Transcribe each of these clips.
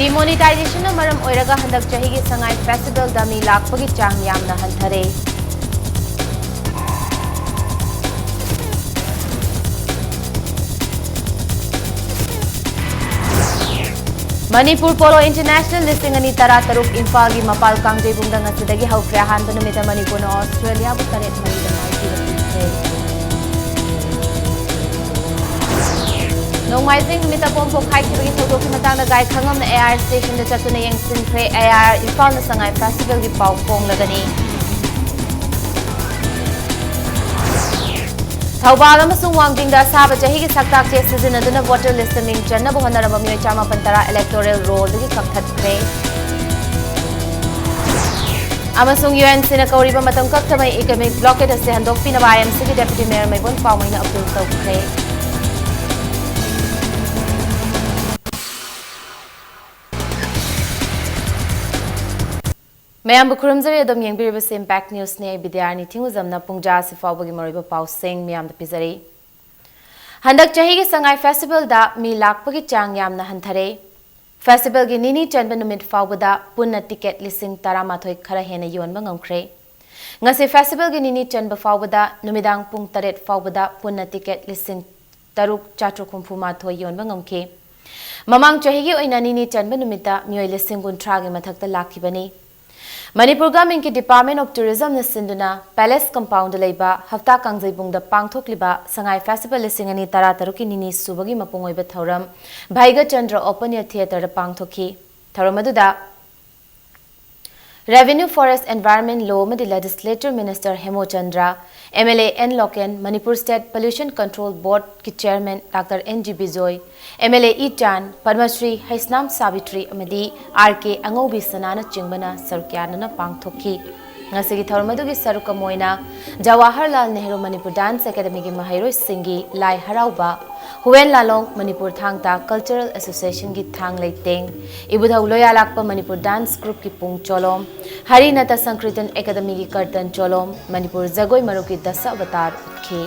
Demonetization na maram oiraga handak chahi gi sangai festival da mi lakpagi chang yamna hanthare. Manipur Polo International listing ani tara taruk Imphal gi mapal kangjei bungda ngasidagi haukre hanba numita Manipur na Australia bu taret marida maiti Nongmaising numita pompok hai kibagi thawdok ki matang na gai khangam na AR station da chatuna yengsin khre AR Imphal na sangai festival gi pau pong lagani Thawbal amasung Wangding da saba chahi gi saktak che sizinaduna voter list ming channa bu hanaraba mioi chama pantara electoral roll gi kakthatre amasung UN sina kauriba matam kaktamai economic blockade ase handok pina bayam sigi deputy mayor maibon pawmaina appeal tawkhre Mayam bukuramzari adom yengbiribase impact news ne bidyarni thinguzamna pungja sifawbagi mariba pauseng miyam da pizari Handak chahi gi sangai festival da mi lakpagi chang yamna hanthare festival gi nini chanba numit fawbada punna ticket lising taramathoi khara hena yonba ngamkhre ngase festival gi nini chanba fawbada numidang pung taret fawbada punna ticket lising taruk chatru khumphuma thoi yonba ngamkhe mamang chahi gi oina nini chanba numita mioi lising gunthra gi mathakta lakhibani Manipur Government ki Department of Tourism na sinduna Palace Compound leiba hafta kangjai da pangthokliba sangai festival lisingani tara taruki nini subagi mapungoiba thauram Bhaiga Chandra Open Air Theatre da pangthokhi thauramadu Revenue Forest Environment Law Madi Legislature Minister Hemo Chandra MLA N Loken Manipur State Pollution Control Board ki Chairman Dr. N.G. Bijoy MLA E Chan Padmashri Haisnam Savitri Amadi R.K. Angobi Sanana Chingbana Sarukyanana Pangthokhi ngasigi thormadu gi saruka moina Jawaharlal Nehru Manipur Dance Academy gi mahairoi singi lai harauba Huwen Lalong Manipur Thangta Cultural Association gi thang leiteng ibudhau loya lakpa Manipur Dance Group ki pung cholom Harinata Sankirtan Academy gi kartan cholom Manipur Jagoi Maru ki dasa avatar ukhe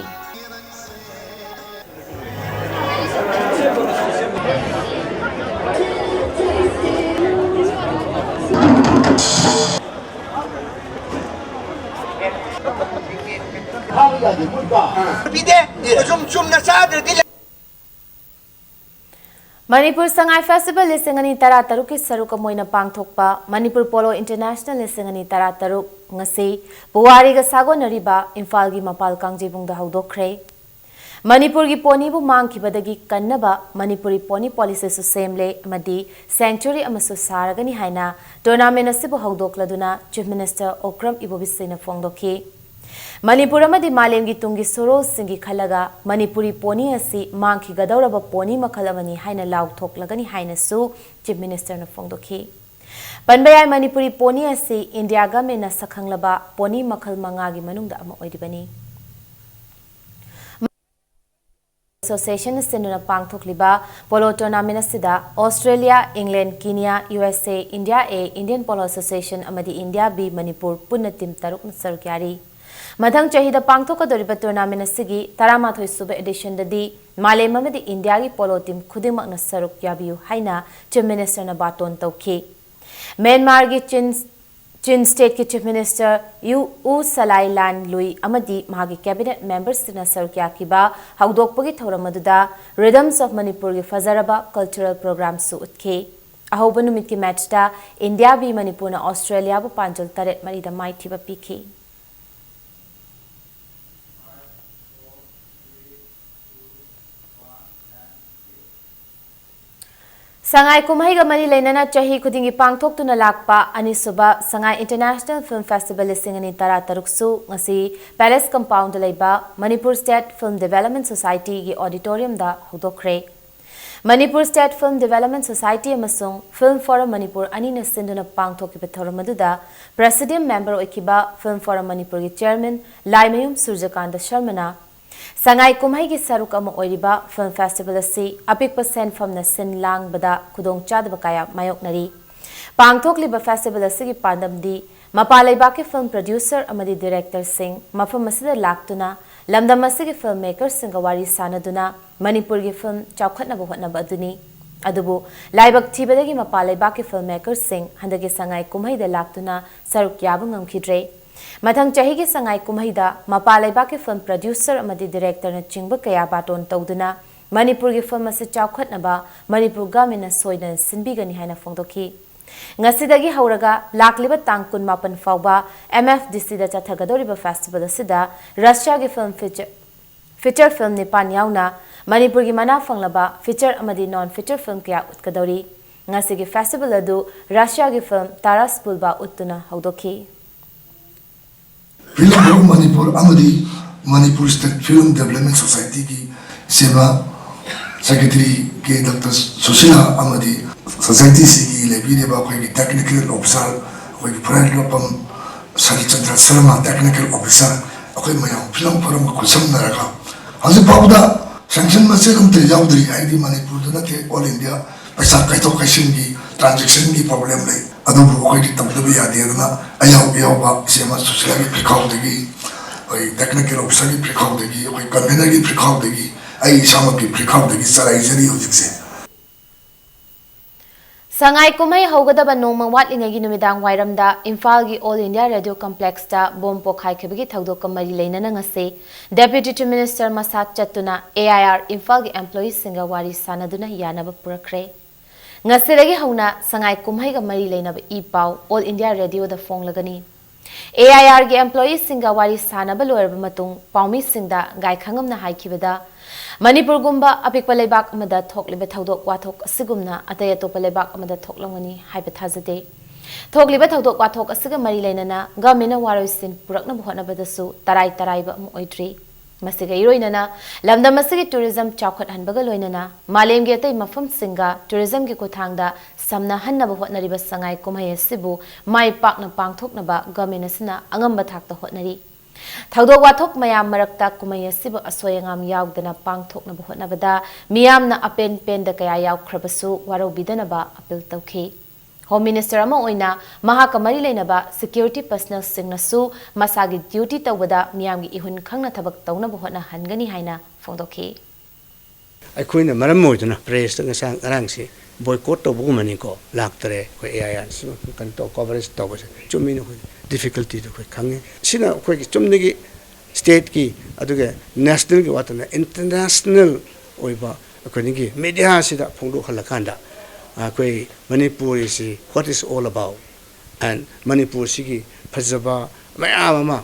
Manipur Sangai Festival lisingani tara taruki saruka moina pangthokpa Manipur Polo International lisingani tara taruk ngasi Puwari ga sago nariba Imphal gi mapal kangjibung da haudokre Manipur gi poni bu mangkhibadagi kannaba Manipuri poni policy su semle amadi sanctuary amasu saragani haina tournament asibu haudokladuna Chief Minister Okram Ibobisena fongdokhi Manipur amadi malemgi tungi soro singi khalaga Manipuri poni asi mangki gadauraba poni makhalamani haina lauthoklagani haina su Chief Minister na fongdokhi Panbayai Manipuri poni asi India government na sakhanglaba poni makhal manga gi manungda ama oidibani Association Sinuna Pangthokliba Polo Tournament asida Australia, England, Kenya, USA, India A Indian Polo Association amadi India B Manipur punna team taruk na sarukyari Madhang chahida pangthokadoriba tournament asigi taramathoi suba edition dadi malem amadi India gi polo team khudimak na saruk yabiu haina Chief Minister na baton tawkhi Myanmar gi Chin State ki Chief Minister U Salai Lan Lui amadi mahagi cabinet members na sarukya kiba haudokpagi thoramaduda Rhythms of Manipur gi fazaraba cultural program su utkhe ahoba numit ki match da India bi Manipur na Australia bu panjal taret marida mai thiba pikhi Sangai kumai ga mari leinana chahi khudingi pangthok tuna lakpa anisuba Sangai International Film Festival lisingani tara taruksu ngasi Palace Compound leiba Manipur State Film Development Society gi auditorium da hudokre Manipur State Film Development Society amasung Film Forum Manipur anina sinduna pangthok ki thoramaduda President Member oikiba Film Forum Manipur gi Chairman Laimayum Surjakanda Sharmana Sangai kumai gi saruk ama oiriba film festival asi apikpa senfam na sin lang bada kudong chadba kaya mayoknari pangthokliba festival asi gi pandamdi mapalaiba ke film producer amadi director sing mafam asida laktuna lamdam asi gi filmmaker sing wari sanaduna Manipur gi film chawkhatna bu hotna baduni अदुबु लाइबक थीबदगी Mopa लेबाक के film maker Singh हंदगे Sangai कुमैदा लाक्तुना सरुक याबु ngamkhidre मथंग चाही के संगाई कुमैदा मपा लेबाक के film producer अमदी director न चिंग कया बाटोन तौदुना मणिपुर की फिल्म असे चाउखटनबा मणिपुर गवर्नमेंट सोइदन सिनबिगनी हाइना फोंदोखी ngasiदगी हौरगा लाक्लिबा तांग 28 फाउबा MFDC दा चथगदोरिबा फेस्टिवल असिदा रशिया की फिल्म फीचर फिल्म निपान याउना मणिपुर की मना फंगलबा फीचर अमदी नॉन फीचर फिल्म कया उत्कदौरी ngasi की फेस्टिवल अदु रशिया की फिल्म तारास पुलबा उत्तुना हौदोखी फिल्म मणिपुर अमदी Manipur state film development society की सेवा सेक्रेटरी के डॉक्टर सुशीला अमदी सोसाइटी सी लेबीरेबा कोई टेक्निकल ऑफिसर कोई फ्रेंड लोपम सरिचंद्र शर्मा टेक्निकल ऑफिसर कोई मया फिल्म फरम को समनरगा हजे पाउदा सैंक्शन मसे हमते याउदरी आईडी मणिपुर दनते ऑल इंडिया पैसा काइतो काइसिन की ट्रांजैक्शन की प्रॉब्लम ले अदुबु कोई तबदबी यादेना अयाउबा सेमा सुशीला की प्रिकाउदगी कोई टेक्निकल ऑफिसर की प्रिकाउदगी कोई कन्वेनर की प्रिकाउदगी आई सामा की प्रिकाउदगी सराइजरी होजिसे संगाई कुमई हौगदब नोंग वाटलिंगी नुमिदांग वायरमदा इम्फाल की ऑल इंडिया रेडियो कॉम्प्लेक्स दा बोम पोखाइखबगी थौदोक मरी लेनना ngase डेप्यूटी चीफ मिनिस्टर मसा चतुना AIR इम्फाल की एम्प्लॉइज सिंगा वारी सानदुना यानब पुरखरे ngase हौना संगाई कुमई ग मरी लेनब ई पाउ ऑल इंडिया रेडियो दा फोंगलगनी AIR की एम्प्लॉइज सिंगा वारी सानब लोरब मतुंग पाउमी सिंगदा गायखंगमना हाइखिबदा मणिपुर गुम्बा अपिक लेबाक अमदा थोकलिबा थौदोक वाथोक असिगुमना अतय अतोप लेबाक अमदा थोकलंगनी हाइबा थाजदे थोकलिबा थौदोक वाथोक असिग मरी लेनना गवर्नमेंट वारोइसिन पुरकना होनबदसु तराई तराइबा ओइद्री मसिगा इरोइनना लमदम मसिगी टूरिज्म चाखत हनबगा लोइनना मालेम गे अतै मफम सिंगा टूरिज्म की कोथांगदा समना हन्नबा होटनरिबा संगाई कुमई असिबु माइ पाकना पांगथोकनबा गवर्नमेंट असना अंगंबा थाकता होटनरी थौदोक वाथोक मयाम मरक्ता कुमई असिबु असोयंगाम याउदना पांगथोकनबा होटनबदा मियामना अपेन पेन द कया याउख्रबसु वारोबिदनबा अपील तौखी होम मिनिस्टर अमा ओइना महाका मरी लेनबा सिक्योरिटी पर्सनल सिंगनसु मसागी ड्यूटी तौबदा मियामगी इहुन खंगना थबक तौनबा होटना हनगनी हाइना फोंदोखी अखोइना मरम मोइदना प्रेस द ngasang arangsi boycott tobugumani ko laktare ko AIR kan to coverage tobase chumini ko difficulty to ko khange sina ko ki chumnigi state ki aduge national ki watana international oiba ko ni media sida phongdo khalakanda ko Manipur is what is all about and Manipur sigi phajaba mayama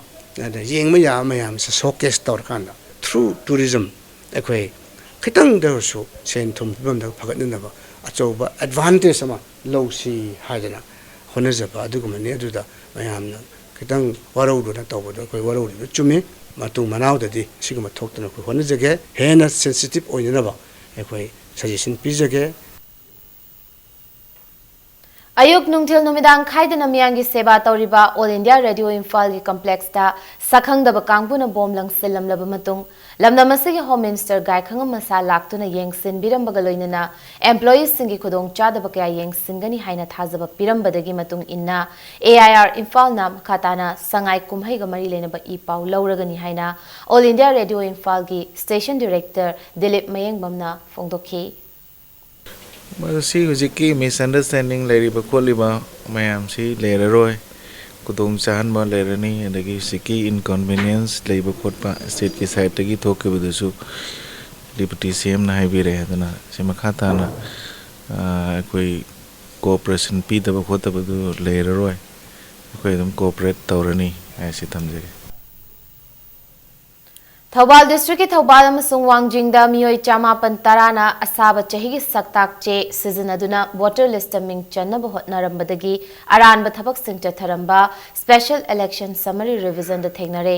yeng mayam sa showcase tor kanda through tourism ko khitang dersu sen thum bam da phagatnaba अचौब advantage लौसी हादना होनजब अदुगमने अदुदा मयामना खितंग वरौदुना तौबदो कोई वरौदु चुमे मतु मनावददी सिगम थोक्तना को होनजगे हेना सेंसिटिव ओइनबा एकोई सजेशन पिजगे अयुक नुंगथिल नुमिदांग खाइदना मियांगी सेवा तौरिबा ऑल इंडिया रेडियो इम्फाल की कॉम्प्लेक्स दा सखंगदब कांगबुना बोम लंगसिलमलब मतुंग लमदमसिगी होम मिनिस्टर गायखंग मसा लाक्तुना येंगसिन बिरंबगा लोइनना एम्प्लॉइज सिंगी खुदोंग चादब कया येंगसिनगनी हाइना थाजब पिरंबदगी मतुंग इन्ना AIR इम्फाल नाम खाताना संगाई कुमहैगा मरी लेनबा ई पाउ लौरगनी हाइना ऑल इंडिया रेडियो इम्फाल की स्टेशन डायरेक्टर दिलीप मयंगबमना फोंदोखी मसी हुजिकी मिसअंडरस्टैंडिंग लेरिबा खोलिबा मयाम सी लेररोय कुदोम चाहनबा लेरनी अदगी सिकी इनकन्वीनियंस लेबा खोटपा स्टेट की साइड तगी थोकेबदसु डिप्टी सीएम ना हाइबिरे हदना सिमा खाताना कोई कोऑपरेशन पीदबा खोतबदु लेररोय कोई दम कोऑपरेट तौरनी ऐसी थमजेगे थौबाल डिस्ट्रिक्ट की थौबाल अमसुंग वांगजिंगदा मियोय चामापन तराना असाबा चहिगी सक्ताक चे सिजनदुना वोटर लिस्ट मिंग चन्नब होटनरंबदगी अरानब थबक सिंग चथरंबा स्पेशल इलेक्शन समरी रिविजन द थेंगनरे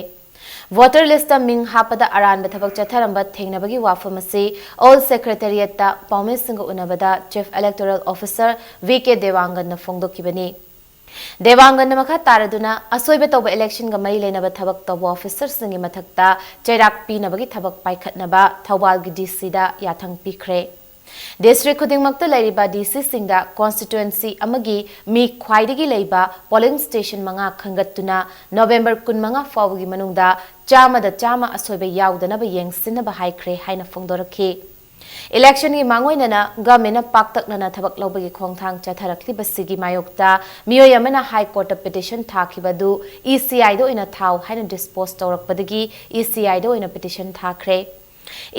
वोटर लिस्ट मिंग हापदा अरानब थबक चथरंबा थेंगनबगी वाफमसी ऑल सेक्रेटेरिएट ता पाउमे सिंग उनबदा chief electoral officer VK Dewangan फोंदोकिबनी देवांगन मखा तारदुना असोइबे तौब इलेक्शन ग मरी लेनब थबक तौब ऑफिसर सिंगी मथक्ता चैराक पीनबगी थबक पाइखतनबा थौबाल गी DC दा याथंग पिखरे डिस्ट्रिक्ट खुदिंगमक्ता लैरिबा DC सिंगदा कॉन्स्टिट्युएंसी अमगी मी ख्वाइदगी लैबा पोलिंग स्टेशन मंगा खंगतुना नवंबर 15 फावगी मनुंगदा Chama असोइबे याउदनब येंगसिनब हाइखरे हाइना फोंदोरखी Election gi mangoinana government paktaknana thabak lobagi khongthang chatharakli basigi mayokta miyoyamana high court petition thakibadu ECI do ina thau haina dispose tawrakpadagi ECI do ina petition thakre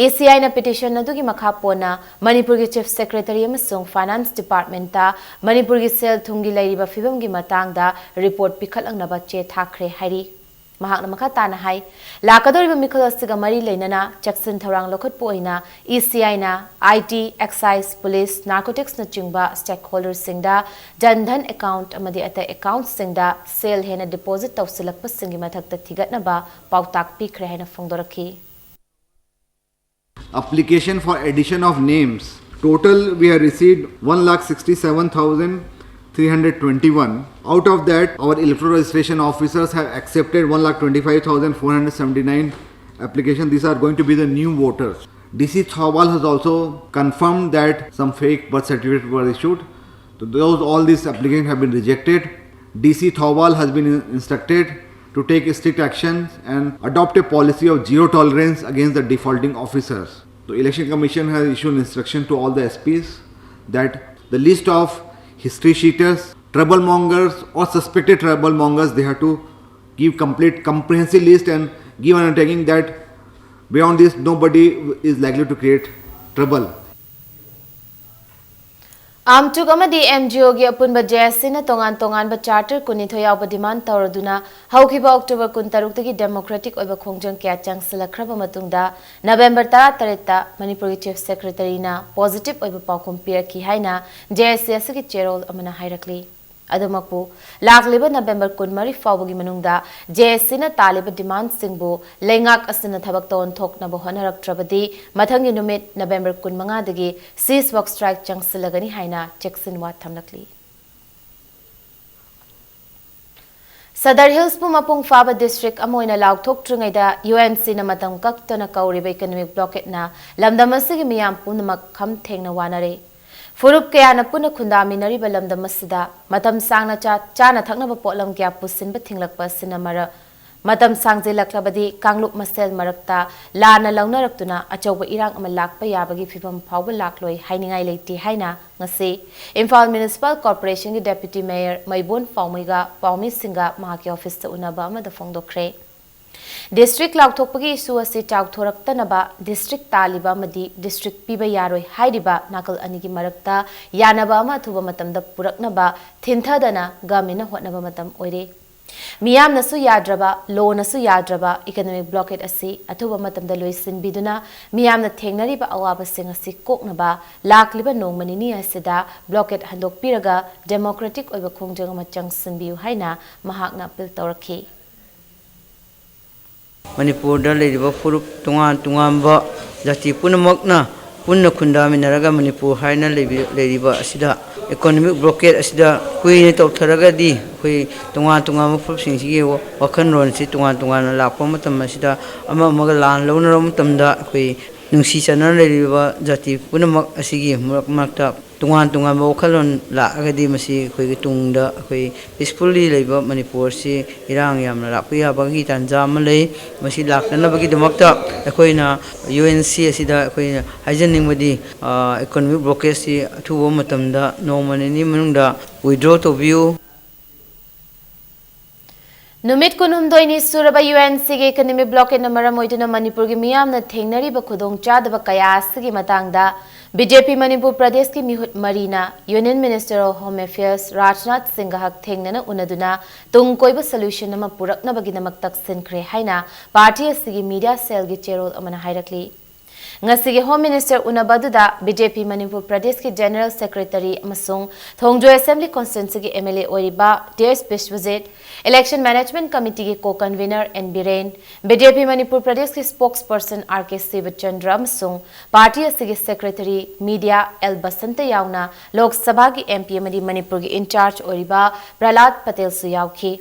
ECI na petition adugi makha pona Manipur gi chief secretary amasung finance department ta Manipur gi sel thungi lairiba fibam gi matangda report pikhalangnaba che thakre hairi mahakna makhatana hai lakadoriba mikhal asiga mari leinana Jackson Tharang lokhat poina ECI na IT excise police narcotics na chingba stakeholders singda Jandhan account amadi ata accounts singda sale hena deposit tawsilakpa singi mathakta thigatnaba pautak pikre hena phongdoraki. Application for addition of names. Total we have received 1,67,321. Out of that, our electoral registration officers have accepted 1,25,479 applications. These are going to be the new voters. DC Thawal has also confirmed that some fake birth certificates were issued. So all these applications have been rejected. DC Thawal has been instructed to take strict actions and adopt a policy of zero tolerance against the defaulting officers. The Election Commission has issued instruction to all the SPs that the list of history cheaters, troublemongers or suspected troublemongers, they have to give complete comprehensive list and give an undertaking that beyond this nobody is likely to create trouble. Amtuk amadi MGO gi apunba JSC na tongan ba charter kunitho yawba demand tawraduna haukiba October 16 tagi democratic oiba khongjang kya changsilakraba matungda November 13 ta Manipur gi chief secretary na positive oiba paukum piraki haina JSC asigi cherol amana hairakli adumakpu lakliba November 13 fawbagi manungda JSC na taliba demand singbu lengak asina thabak ton thokna bo honaraktrabadi mathangi numit November 15 dagi cease work strike changsilagani haina Jackson wa thamlakli Sadar Hills pu mapung faba district amoina laukthok trungaida UNC na matam kaktona kauriba economic blockade na lamdamasigi miyam punamak kham thengna wanare Furup kaya na puna kundami nari balam da masida matam sang na cha na thakna ba potlam kya pusin ba thinglakpa sinamara matam sang je laklabadi kangluk masel marakta la na launa raktuna achauba irang ama lakpa yabagi fibam phawba lakloi hainingai leiti haina ngase Imphal Municipal Corporation gi Deputy Mayor Maibon Pawmiga Pawmi Singa mahaki office ta unaba ama da phongdokre District laukthokpagi issue asi chauthoraktanaba district taliba madi district piba yaroi hairiba nakal anigi marakta yanaba ama thuba matamda puraknaba thinthadana gamina hotnaba matam oire miyam nasu yadraba law nasu yadraba economic blockade asi athuba matamda loisin biduna miyam na thengnariba awaba singasi koknaba lakliba nongmanini asida blockade handok piraga democratic oiba khongjang ma changsinbiu haina mahakna appeal tawrakhi Manipur da leiriba furup tungan ba jati punamakna punna khundaminaraga Manipur haina leiriba asida economic blockade asida kuine tawtharaga di khui tungan furup singsigi wakhan ron si tungan lakpa matam asida ama maga lan lawna matamda khui nungsi chana leiriba jati punamak asigi murakmakta tungan ba wakhalon la agadi masi khoi tungda khoi peacefully leiba Manipur si irang yamna lakpiya bagi tanja malei masi lakna bagi damakta khoina UNC asida khoina haijening madi economic blockade si thubo matamda nomani manungda withdraw to view Numit kunumdoi suraba UNC ge economic blockade na maram oiduna Manipur gi miyamna thengnariba khudong chadaba kaya asigi matangda BJP Manipur Pradesh ki mihut marina Union Minister of Home Affairs Rajnath Singh hak thengnana unaduna tung koiba solution nama purakna bagi namak taksin kre haina party asigi media cell gi cherol amana hairakli Ngasigi Home Minister unabaduda BJP Manipur Pradesh ki General Secretary amasung Thongjo Assembly Constituency ki MLA oriba Dear Special Visit Election Management Committee ki co-convener N Biren BJP Manipur Pradesh ki spokesperson RK Sivachandra amasung party asigi secretary media L Basanta yauna Lok Sabha ki MP amadi Manipur ki in charge oriba Prahlad Patel su yauki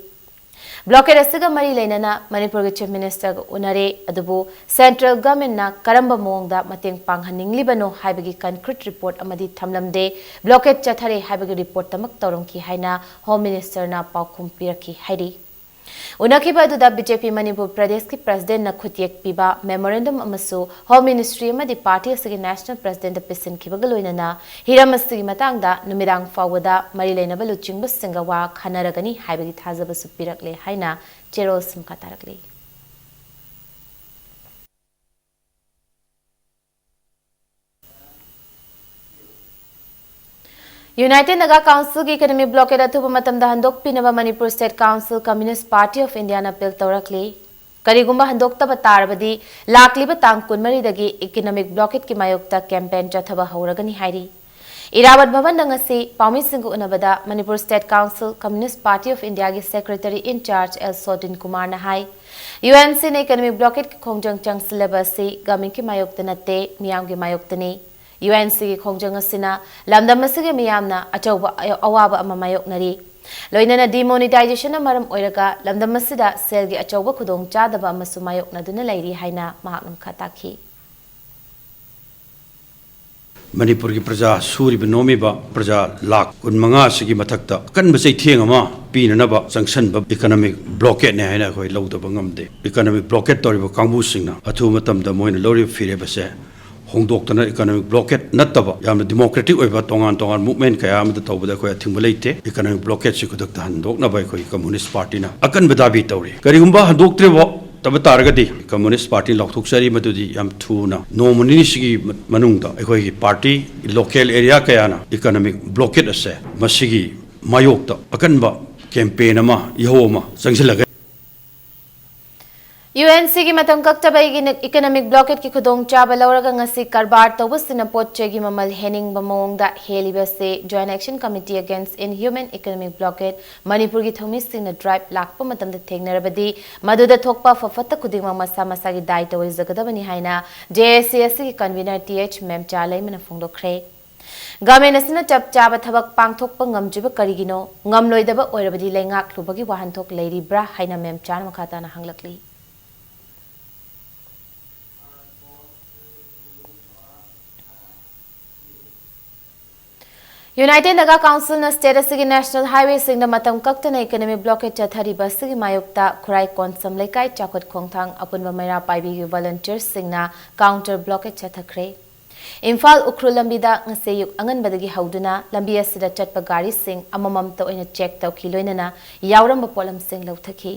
Blockade asiga mari leinana Manipur Chief Minister unare adubu central government na karamba mongda mateng panghaninglibano haibagi concrete report amadi thamlamde blockade chathare haibagi report tamak torongki haina Home Minister na paukhum piraki hairi उनखिबा अदुदा BJP Manipur Pradesh की president न खुतियक पिबा memorandum अमसु home ministry अमदी party असगी national president पिसन खिबग लोइनना हिरम असगी मतंगदा नुमिदांग फावदा मरी लेनब लुचिंग बसिंगा वा खनरगनी हाइबगी थाजब सुपिरकले हाइना चेरोल सिमका तारकले United Naga Council की Economic Blockade अथुब मतमदा हंदोक पिनबा Manipur state council communist party of India न अपील तौरकली करीगुंबा हंदोक तब तारबदी लाकलिबा तांग कुनमरीदगी इकोनॉमिक ब्लॉकेट की मायोक्ता कैंपेन चथबा हौरगनी हाइरी इरावत भवन दंगसी पाउमी सिंह उनबदा Manipur state council communist party of India की secretary in-charge L Sodin Kumar न हाई यूएनसी ने इकोनॉमिक ब्लॉकेट की खोंजंग चंगसिलेबा से गवर्नमेंट की मायोक्ता नते मियाम की मायोक्तनी UNC की खोंजंग असिना लमदम असिगे मियामना अचौबा अवाबा अमा मायोक्नरी लोइनना डिमोनेटाइजेशन मरम ओइरगा लमदम असिदा सेलगी अचौबा खुदोंग चादबा अमसु मायोक्नदुना लैरी हाइना महाकनम खताखी मणिपुर की प्रजा सूरीब नोमीब प्रजा लाख 15 की मथक्ता कन बचै थेंग अमा पीननब जंक्शन इकोनॉमिक ब्लॉकेट ने हाइना खोय लौदब ngamde इकोनॉमिक ब्लॉकेट तौरिब कांगबु सिंगना अथु मतमदा मोइन लौरि फिरेबसे होंदोक्तना इकोनॉमिक ब्लॉकेट नत्तब यामना डेमोक्रेटिक ओइबा तोंगान तोंगान मूवमेंट कया अमदा तौबदा खोय थिंग लेते इकोनॉमिक ब्लॉकेट से खुदक हंदोकना बाय खोय कम्युनिस्ट पार्टी ना अकन बदाबी तौरी करिगुंबा हंदोक्त्रेबो तब तारगदी कम्युनिस्ट पार्टी लौथोक्सरी मदुदी याम थुना नोमनिसिगी मनुंगदा अखोय की पार्टी लोकल एरिया कयाना इकोनॉमिक ब्लॉकेट असे मसिगी मायोक्ता अकनबा कैंपेन अमा यहोमा संगसिलगा UNC की मतम कक्तबई इकोनॉमिक ब्लॉकेट की खुदोंग चाबा लौरगा ngasi कारबार तौबसिना पोटचेगी ममल हेनिंग बमोंगदा हेलिबसे joint action committee against inhuman economic blockade Manipur की थोमिसिना ड्राइव लाखप मतमदा थेंगनरबदी मदुदा थोकपा फफत खुदिंग मसा मसा की दायित्व ओइजगदबनी हाइना JSCS की कन्वीनर TH मेमचा लैमना फोंदोखरे गवर्नमेंट असना चप चाबा थबक पांगथोकपा ngamjiba karigino ngamloidaba oirabadi lengak lubagi wahanthok leiribra haina मेमचा मखाताना हंगलकली United Naga Council na state asigi national highway singna matam kaktana economic blockade chathari basigi mayukta khurai konsam lekai chakot khongthang apunba maira paibi gi volunteers singna counter blockade chathakre Imphal ukhru lambida ngase yuk angan badagi hauduna lambi asida chatpa gari sing amamam to ina check tawki loinana yawramba polam sing lauthaki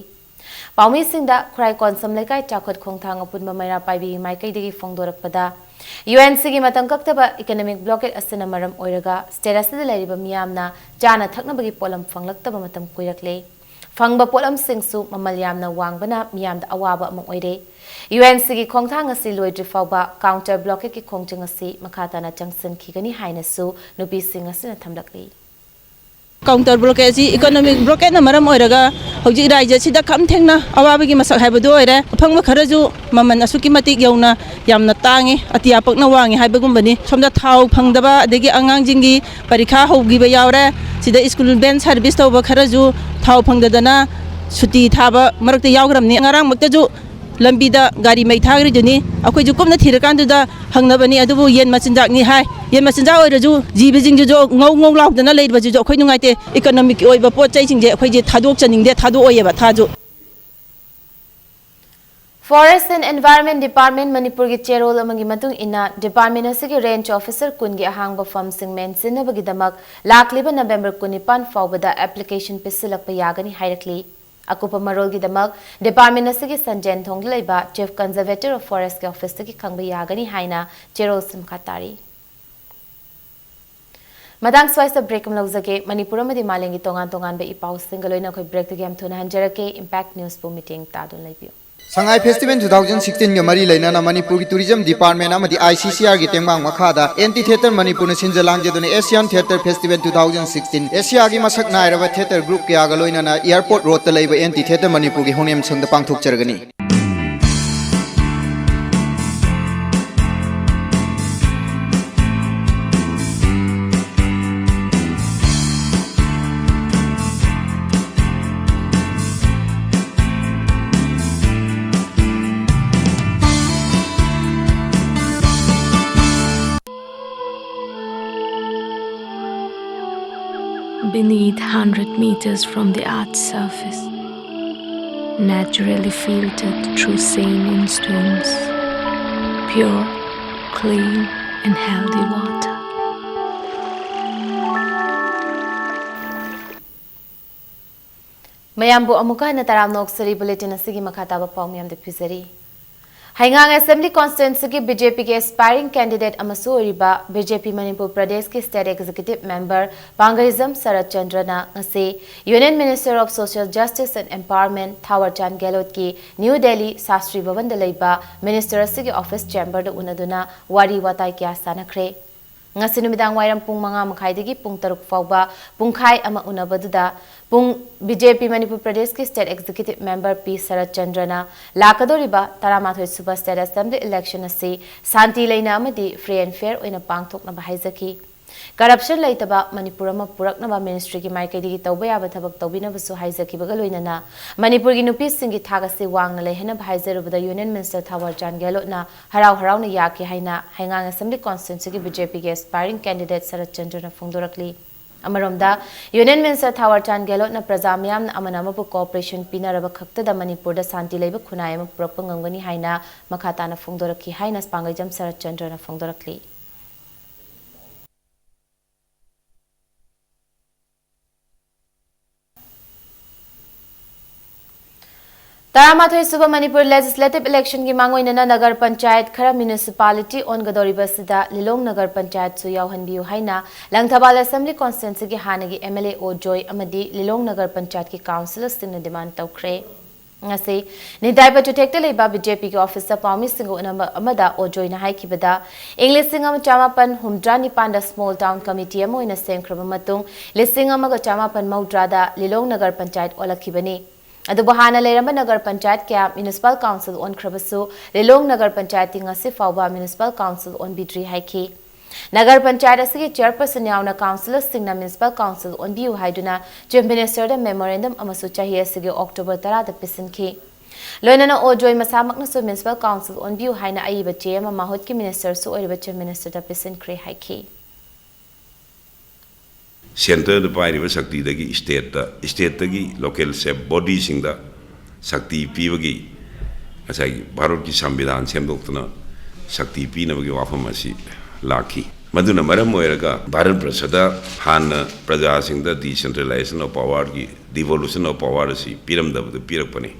Paumi singda khurai konsam lekai chakot khongthang apunba maira paibi maikai digi phongdorakpada UNC की Matang कक्तबा economic blockade असना मरम ओइरगा status the लैरिबा मियामना जाना थकनबगी pollen फंगलक्तबा मतम कुइरकले फंगबा pollen सिंगसु ममल यामना वांगबना मियामदा अवाबा अम ओइरे UNC की खोंगथांग असि लोइद्रि फावबा counter blockade की खोंगचंग असि मखाताना चंगसन खिगनी हाइनसु नुपी सिंग असना थमलकली काउंटर ब्लॉकेज इकोनॉमिक ब्लॉकेट मरम ओइरगा हौजि राज्य सिदा खम थेंगना अवाबगी मसक हाइबदो ओइरे फंगबा खरजु ममन असुकी मतिक यौना यामना तांगे अतिया पकना वांगे हाइबगुंबनी सोमदा थाव फंगदबा अदगी अंगांजिंगी परीक्षा होगिबा यावरे सिदा स्कूल बेन सर्विस तौबा खरजु थाव फंगदना सुटी थाबा मरकते यावग्रमनी ngarang मक्तजु लंबीदा गाड़ी मै थाग्रिदुनी अखोय जुकुमना थिरकांदुदा हंगनबनी अदुबु येन मचिनजाकनी हाय येन मचिनजा ओइरजु जीबजिंजु जो ngौ ngौ लाउदना लेरबजु जो अखोय नुंगाइते इकोनॉमिक ओइबा पोचै सिंजे अखोय जे थादोक चनिंगदे थादो ओइबा थाजु Forest and Environment Department Manipur की चेरोल अमंगी मतुंग इना डिपार्टमेंट असगी रेंज ऑफिसर कुनगी अहांगबा फम सिंग मेंसिनबगी दमक लाखलिबा नवंबर 19 फावबदा एप्लीकेशन पिसिलकपा यागनी हाइरकली अकुपा मरोल की दमक डिपार्टमेंट असगी संजयन थोंग लेबा चीफ कंजर्वेटर ऑफ फॉरेस्ट के ऑफिस की खंगबा यागनी हाइना चेरोल सिमखातारी मदांग स्वाइस ब्रेक हम लौजगे मणिपुर मदि मालेंगी तोंगान तोंगान बे इपाउ सिंगल लोइना खोय ब्रेक तगे हम थुना हंजरके इंपैक्ट न्यूज़ पो meeting तादुन लैबियो Shanghai Festival 2016 ga mari lainana Manipur ki tourism department amadi ICCR gi tengmang makhada anti theater Manipur na sinjalang jedune Asian Theater Festival 2016 Asia gi masak nairaba theater group ke aga loinana airport road ta leiba anti theater Manipur gi honem sangda pangthok chargani Beneath 100 meters from the Earth's surface, naturally filtered through St. in stones, pure, clean, and healthy water. Mayambu amuka na taram noksari bulletin asigi makataba paumyam de pizari. Haingang Assembly constituency ki BJP ke aspiring candidate amasu oriba BJP Manipur Pradesh ki state executive member Bangarizam Sarat Chandra na ngase Union Minister of Social Justice and Empowerment Thawarchand Gehlot ki New Delhi Sastri Bhavan da leiba Minister asigi office chamber da unaduna wari watai kya sanakre. Ngasi numidang wairam pung manga makhaidagi pung taruk fauba pungkhai ama unabaduda pung BJP Manipur Pradesh ki state executive member P Sarat Chandra na lakadoriba taramathoi suba state assembly election asi santi leina amadi free and fair oina pangthokna bahaizaki corruption laitaba Manipur ma puraknaba ministry ki maikaidigi tawba yaba thabak tawbinabasu haizaki bagaloinana Manipur gi nupi singi thagasi wangna lehena bahaizerubuda Union Minister Thawarchand Gehlot na harau na yaki haina Haingang Assembly constituency ki BJP ki aspiring candidate Sarat Chandra na phongdorakli Amaromda Union Minister Thawarchand Gehlot na praja miyam na amanama pu cooperation pinaraba khakta da Manipur da santi leiba khunai ma purakpa ngangani haina makhata na phongdoraki haina Pangaijam Sarat Chandra na phongdorakli Taramathoi Suba Manipur legislative election ki mangoinana nagar panchayat khara municipality on gadoriba sida Lilong nagar panchayat su yauhanbiu haina Langthabal assembly constituency ki hanagi MLA Ojoy amadi Lilong nagar panchayat ki councillors singna demand tawkhre ngasi nidai pa tutekta leiba BJP ki officer Pami Singo amada Ojoy na haikibada English singam chamapan humdrani panda small town committee amoina semkraba matung lising amaga chamapan maudra da Lilong nagar panchayat olakhibani Adubahana Leramba Nagar Panchayat Camp Municipal Council on Krabasu, Lilong Nagar Panchayat Ngasi Fauba Municipal Council on Bidri Haiki. Nagar Panchayat asigi chairperson yauna councillors singna Municipal Council on Biu Haiduna, Chief Minister da memorandum amasu chahi asigi October 10 da pisinki. Loinana Ojoy masamak na Municipal Council on Biu haina aiba chema mahut ki minister su oriba Chief Minister da pisin kre haiki. Center the Pine Sakti the state the local sep body sing the Sakti Pivagi as I Baroki Sambidan Sem Doctor Sakti Pinavagi Wafamasi Laki. Maduna Maramoeraga, Baran Prasada, Han Praja sing the decentralization of power, devolution of power, Piram the Pirapani.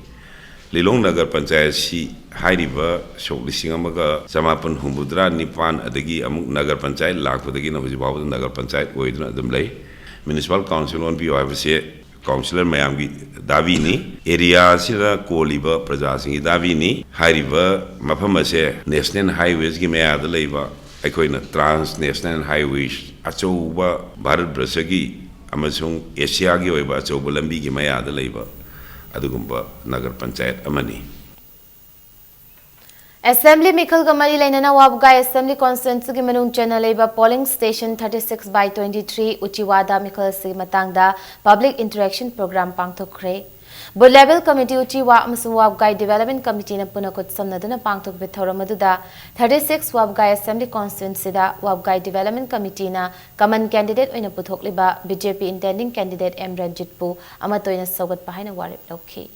Lilong Nagar Panchayat High River, Shoklisingamaga, Samapan Humbudra, Nipan, Adagi, Amuk Nagar Panchayat, Lak with the Gin of the Nagar Panchayat, Waiduna Dumlay. Municipal Council on POFC, Councillor Mayamgi Davini, area Sira Koliba, Prajasingi Davini, High River, Mapamase, National Highways, Gimea the Leva, Equina Transnational Highways, Achoba, Barat Brasagi, Amazon, Asiagi, Achobalambi, Gimea the Leva, Adugumba, Nagar Panchayat, Amani. Assembly Mikhal Gamari Lainana Wabgai Assembly constituency ki manung channel leba polling station 36/23 Uchiwada Mikhal si matangda public interaction program pangthokre Bud level committee Uchiwa amasung Wabgai development committee na punakut samnaduna pangthok bithoramadda 36 Wabgai Assembly constituency da Wabgai development committee na common candidate oina puthokliba BJP intending candidate M Ranjitpu amatoina sogat pahaina warip lokhi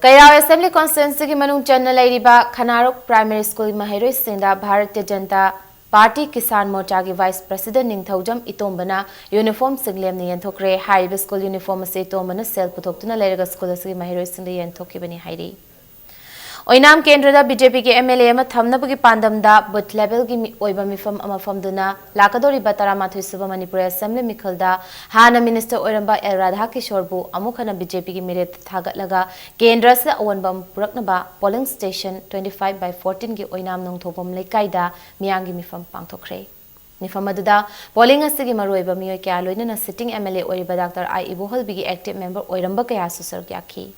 Kairaw Assembly constituency ki manung channa leiriba Khanarok Primary School Mahiroi Singda Bharatiya Janata Party Kisan Morcha ki Vice President Ningthaujam Itombana uniform singlem ni yenthokre high school uniform ase Itombana sel puthoktuna leiraga school ase Mahiroi Singda yenthokibani hairi Oinam Kendra da BJP ki MLA ma thamnabagi pandamda booth level ki oiba mifam amafamduna lakadori bataramathui suba Manipur Assembly Mikhalda Hana Minister Oiramba El Radha Kishorbu amukhana BJP ki miret thagatlaga Kendra sa awanbam puraknaba polling station 25/14 ki oinam nongthopom lekaida miyangi mifam pangthokre Nifam aduda polling asigi maroiba mioi kya loinana sitting MLA Oiriba Dr. I Ibohol bigi active member Oiramba kaya susar kya ki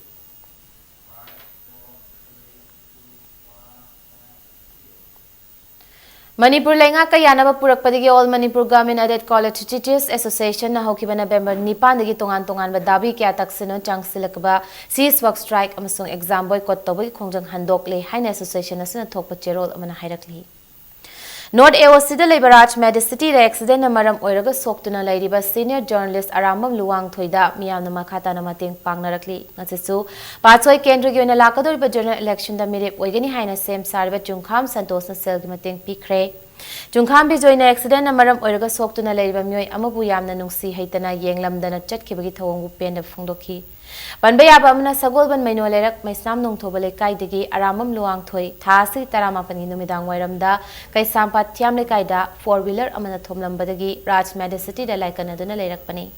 Manipur Lenga Kayanaba Purakpadigi All Manipur Government Aided College Teachers Association na hokiba November 9 dagi tongan ba dabi kya taksino changsilakba cease work strike amasung exam boycott tobai khongjang handok le haina association asina thokpa cherol amana hairakli North AOC Labor Raj Medicity accident Maram Oiraga Soktuna Lady senior journalist Aramam Luang Thoida Miam Makata Namating Pangnarakli Natsu Patsoi Kendra Yuna Lakador general election the Mirip Wigani Haina same Sarva Junkham Santos and Selgimating Pikre. Junkham Bizoina accident Maram Oiraga Soktuna Lady Mui Amabuyam Nungsi Haitana Yanglam Dana Chetkibagi Tong Pen of Fundoki. Banbaya Bamna Sagolban Mainolerak, my Sam Nung Tobale Kaidigi, Aramam Luang Toy, Tasi Taramapani Numidang Wairamda, Kaisampa Tiamle Kaida, 4-wheeler Amana Tomlam Badagi, Raj Medicity, the like another Lerak Pani.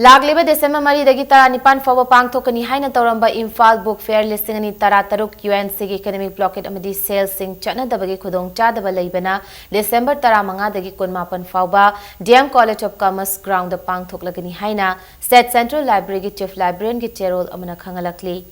Lagliba December Mari the Gitara Nipan for Pang Tokani Haina Toramba Infal Book Fair listing in Tarataruk UNC Economic Blockade Amadi Sales Sing Chana Dabagi Kudong Chadaba Laibana December Taramanga the Gikun Mapan Fauba DM College of Commerce Ground the Pang Toklagani Haina State Central Library Chief Librarian Gicherol Amana Kangalakli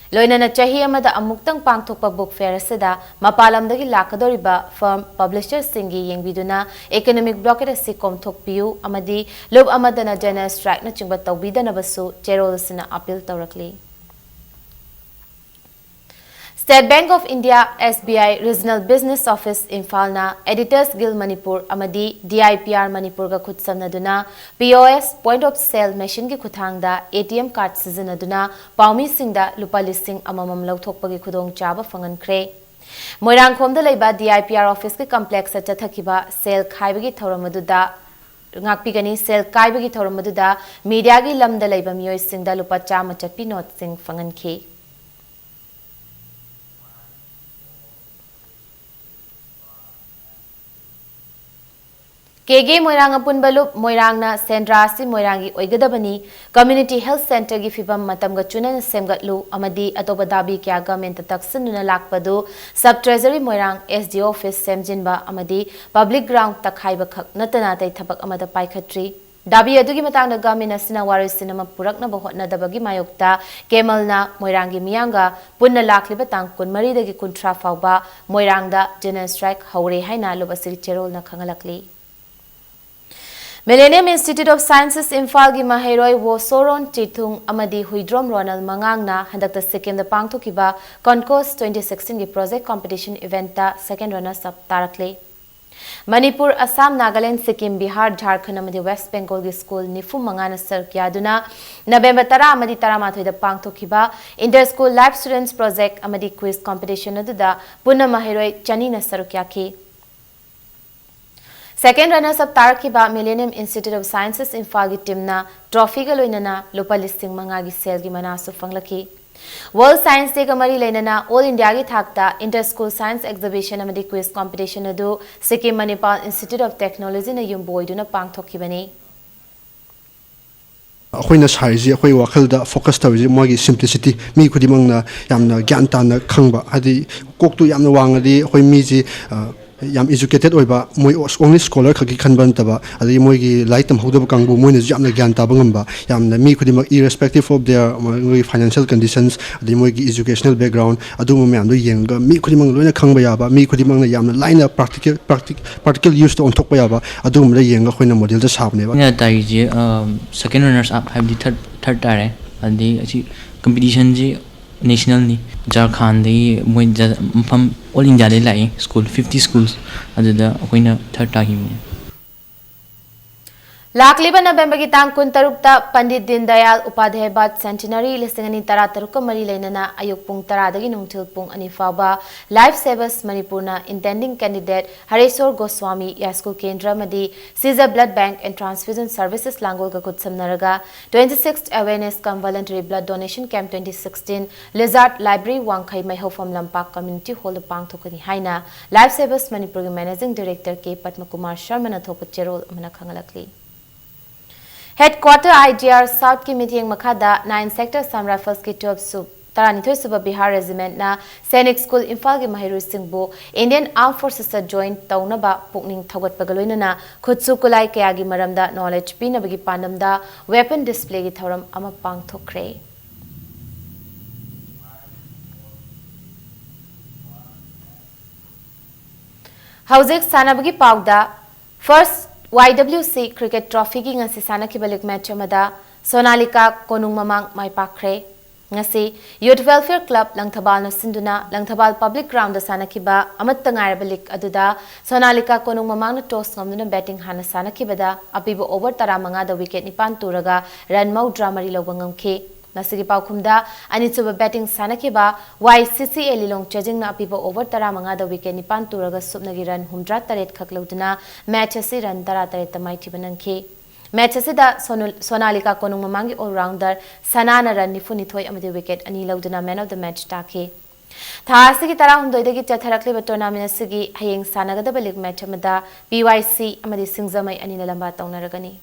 Loina na chahi amada amuktang pangthokpa book fair seda mapalamdagi lakadoriba firm publisher singi yengbiduna economic blockade si komthokpiu amadi lob amadana general strike na chingba tawbidana basu cherol sina appeal tawrakli State Bank of India SBI Regional Business Office Infalna Editors Guild Manipur amadi DIPR Manipur ga khutsamnaduna POS point of sale machine gi khuthangda ATM card sizinaduna paumi singda lupa listing amamam lauthokpagi khudong chaba fangankre Moirang khomda leiba DIPR office ki complex sa chathakiba sale khaibagi thoramaduda ngakpigani sale kaibagi thoramaduda media gi lamda leiba miyoi singda lupa chama chatpi not sing fangankhe Kege Moirang Apun Balup Moirangna Sendrasi Moirangi Oigadabani Community Health Center gi fibam matamga chunan semgatlu amadi atobadabi kya government taksinuna lakpadu Sub Treasury Moirang SD office semjinba amadi public ground takhaiba khak natana tai thabak amada paikhatri Dabi adugi matangda government asina wari cinema purakna bahotna dabagi mayokta Kemalna Moirangi Miyanga punna lakliba tang kun mari dagi kuntra fauba Moirangda general strike haure haina lobasiri cherol na khangalakli Millennium Institute of Sciences Imphal gi Mahairoi Wosoron Chithung Amadi Huidrom Ronald Mangangna handakta second the pangthokiba Concourse 2016 gi project competition event ta second runners up tarakle Manipur Assam Nagaland Sikkim Bihar Jharkhand amadi West Bengal gi school nifu mangana sarkyaduna November 10 amadi 13 da pangthokiba inter school life students project amadi quiz competition aduda punna Mahairoi chanina sarukyaki Second runners up Tarakiba Millennium Institute of Sciences in Fagi Timna Trophy Galoinana Lupa Listing Mangagi Selgi Manasu Fanglaki World Science Day Kamari Lenana All India Gi Thakta Inter School Science Exhibition Amadi Quiz Competition Adu Sikkim Manipal Institute of Technology na Yumboiduna Pangthokibani अखोइना साइजे अखोइ वाखलदा focus तवजे मोगी simplicity मी खुदिमंगना यामना ज्ञान ताना खंगबा हादि कोकतु यामना वांगदि अखोइ मीजी yam educated oiba moi only scholar khaki khanban taba adi moi gi laitam hodaba kangbu moi ne jamna gyan ta bangamba yamna mi khudima irrespective of their financial conditions adi moi gi educational background adu mo yam do yenga mi khudimang loina khangba yaba mi khudimang na yamna line practical use to on thokpa yaba adu mo yenga khoina model da sabne ba ya tai je second runners up have the third tare adi achi competition ji national ni Jharkhand de moi from all India de lai school 50 schools adada akoina third time Lakliba November ki tang kun tarukta Pandit Din Dayal Upadhyay Bad Centenary listingani tara tarukka mari leinana ayuk pung tara dagi nungtil pung ani faba Life Savers Manipurna intending candidate Hareswar Goswami Yaskul Kendra Madi Caesar Blood Bank and Transfusion Services Langol ka kutsamnaraga 26th Awareness Cum Voluntary Blood Donation Camp 2016 Lizard Library Wangkhai Maiho from Lampak Community Hall Pang Thokani Haina Life Savers Manipur Managing Director K Padmakumar Sharma na thopa cherol amana khangalakli Headquarter IGR South ki meeting makada 9 sector Sam Rifles ki 12 sub Taranithoi Suba Bihar Regiment na Sainik School Imphal ki Mahiru Singbo Indian Armed Forces sa joint taunaba pukning thagat pagaloina na khutsu kulai kayagi maramda knowledge pinabagi pandamda weapon display ki thoram ama pangthokre Hauzik sanabagi pawda first YWC Cricket Trophy ki ngasi sana ki balik match amada Sonalika Konung Mamang mai pakre ngasi Youth Welfare Club Langthabal na sinduna Langthabal Public Ground da sanakiba amatta ngairaba lik aduda Sonalika konung mamangna toss ngamduna batting hana sanakibada apibo over 15 da wicket nipan turaga run maudra mari lawba ngamkhe nasigi paukhumda anitsuba batting sanakiba YCCA lilong chajing na apibo over 15 da wicket nipan turaga subnagi run 108 khaklauduna match asi run 13 tamai thibanangkhe Match asida Sonalika konung mamangi all-rounder Sanana ran nifunithoi amadi wicket ani lauduna man of the match take. Thasigi tara hundoidagi chatharakliba tournament asigi hayeng sanagadaba league match amada BYC amadi Singzamai ani lamba taunaragani.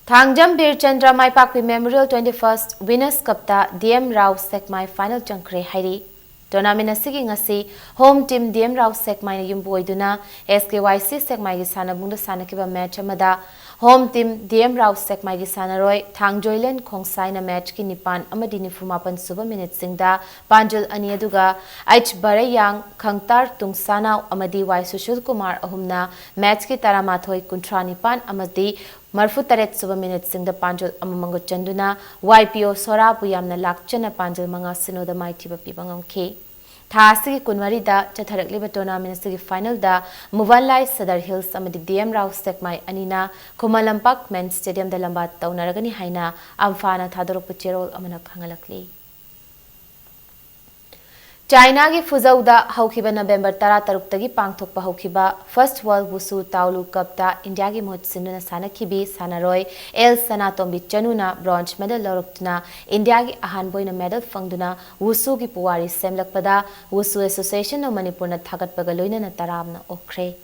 Thangjam Bir Chandra Maipakwi Memorial 21st Winners Cup ta DM Rao Sekmai final changkre hairi. Tournament asigi ngasi home team DM Rao Sekmai na yumboiduna SKYC Sekmai gi sanabungda sanakiba match amada home team DM Rao Sekmai gi sanaroi Thangjoilen Khongsai na match ki nipan amadi nifumapan suba minute singda Panjul ani aduga H Barayang Khangtar Tungsanau amadi Y Sushil Kumar ahumna match ki taramathoi kuntra nipan amadi Marfu taret suba minute sing the Panjul Amamango Chanduna, YPO Sora Puyamna Lakchana Panjul Manga Sino the Mighty Pipangam K. Thasigi Kunwari da Chatharak Liba tournament sigi final da Muvalai Sadar Hills Amadi DM Rao Sekmai Anina Kumalampak Men's Stadium the Lambat Taunaragani Haina Amfana Thadoro Pucherol Amana Kangalakli. China ki Fuzauda Haukiba November Tara Taruktagi Pangthokpa Haukiba First World Wusu Taulu Cup ta India ki Mohit Sinduna Sanakibi Sanaroi El Sanatombi Chanuna bronze medal lorukna India ki ahanboina medal fangduna Wusu ki Puwari Semlakpada Wusu Association of Manipur na Thagatpaga loina na taramna okre.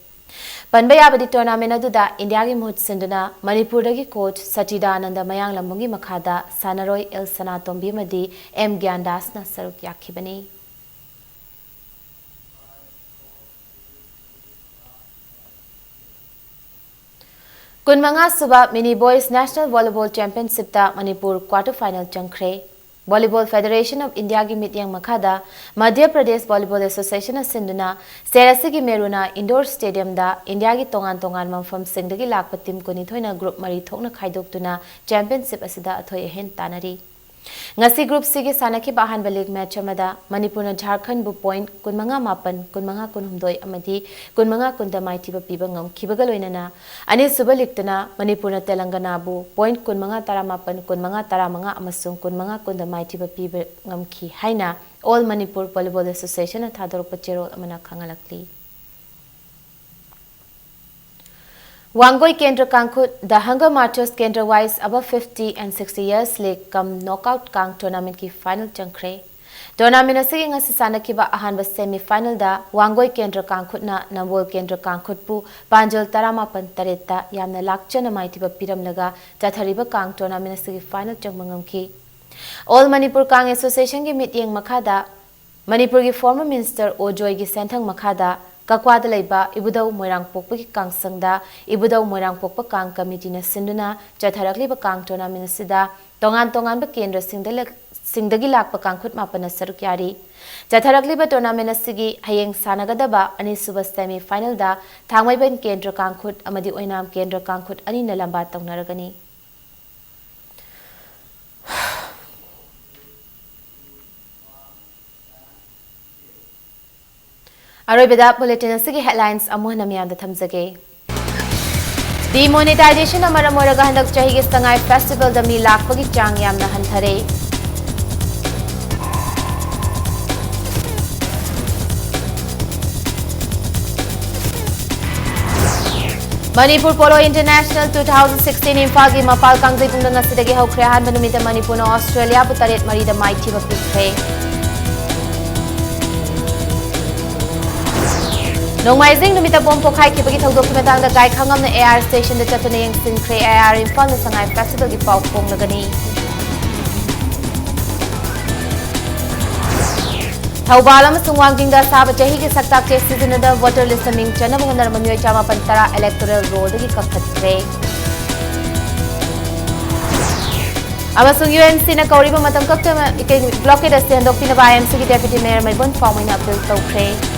Panbayabadi tournament aduda India ki Mohit Sinduna Manipur dagi coach Sachidananda Mayang Lamungi Makhada Sanaroi El Sanatombi Madi M Gyandas na saruk yakibani. Kunmanga Suba Mini Boys National Volleyball Championship ta Manipur quarter final changkre. Volleyball Federation of India ki mityang makhada Madhya Pradesh Volleyball Association of Sinduna Serasi ki Meruna Indoor Stadium da India ki tongan mamfam singdagi lakpa team koni thoina group mari thokna khaidoktuna championship asida athoi hen tanari. Ngasi group C ki sanaki bahan balik match amada Manipur na Jharkhand bu point kunmanga mapan kunmanga kunhumdoi amadi kunmanga kundamai tiba piba ngam kibagaloina na ani subaliktana Manipur na Telangana bu point kunmanga tara mapan kunmanga tara manga amasung kunmanga kundamai tiba piba ngam ki haina All Manipur Volleyball Association na thador pachero amana khangalakli. Wangoi Kendra Kangkut, the Hunger Marchers Kendra wise above 50 and 60 years league come knockout Kang tournament ki final changkre. Tournament asigi ngasi sanakiba ahanba semi final da Wangoi Kendra Kangkut na Nambol Kendra Kangkut pu Panjal Tarama Pantareta yamna lakchana maitiba piram laga tathariba Kang tournament asigi final changmangam ki. All Manipur Kang Association ki meeting makhada Manipur ki former minister Ojoy ki senthang makhada Kakwada Laiba, Ibudau Moirang Pokpa ki Kang Sangda, Ibudau Moirang Pokpa Kang Committee na Sinduna, Chatharakli ba Kang tournament sida, tongan ba kendra singdagi lakpa Kangkut mapa na sarukyari. Chatharakli ba tournament sigi hayeng sanagadaba ani suba semi final da, thangmay ban kendra Kangkut amadi oinam kendra Kangkut ani nalamba taunaragani. Arabida bulletin asigi headlines amuhna miyamda thamjage. Demonetization amara moraga handak chahi ge sangai festival da mi lakpagi chang yamna hanthare. Manipur Polo International 2016 Imphal gi mapal kangjai pungda ngasidagi hokre hanba numita Manipur na Australia bu taret mari da maiti ba pikre. Nongmaizing numita bom pokhai ki bagi thodok ki matang da gai khangam na AR station da chatuna yang sinkre AR Imphal na sangai festival gi pau pong lagani. Thaubalam sungwangjing da saba chahi ki saktak che season da voter list ming chana bhonar manyoy chama pantara electoral roll da gi kakhatre. Amasung UNC na kauriba matam kakta blockade ase handok pina ba MC ki deputy mayor Maibon Fawmai na appeal tawkre.